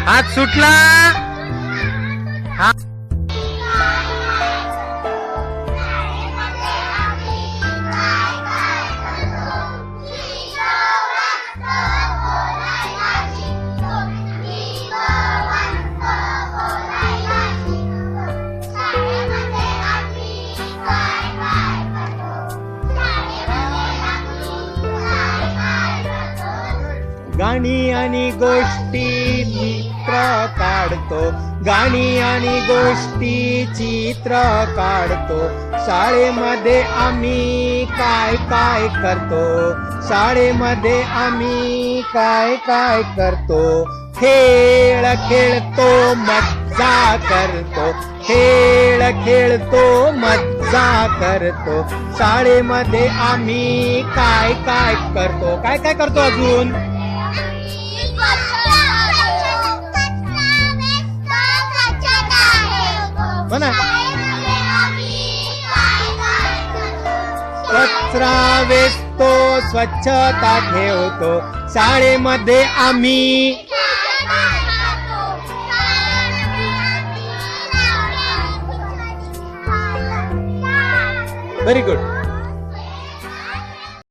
हात सुटला. गाणी आणि गोष्टी चित्र काढतो, गाणी आणि गोष्टी चित्र काढतो. शाळेमध्ये आम्ही काय काय करतो, शाळेमध्ये आम्ही काय काय करतो. खेळ खेळतो मज्जा करतो, खेळ खेळतो मज्जा करतो. शाळेमध्ये आम्ही काय काय करतो, काय काय करतो अजून. म्हणा. कचरा वेचतो, स्वच्छता ठेवतो. शाळेमध्ये आम्ही व्हेरी गुड.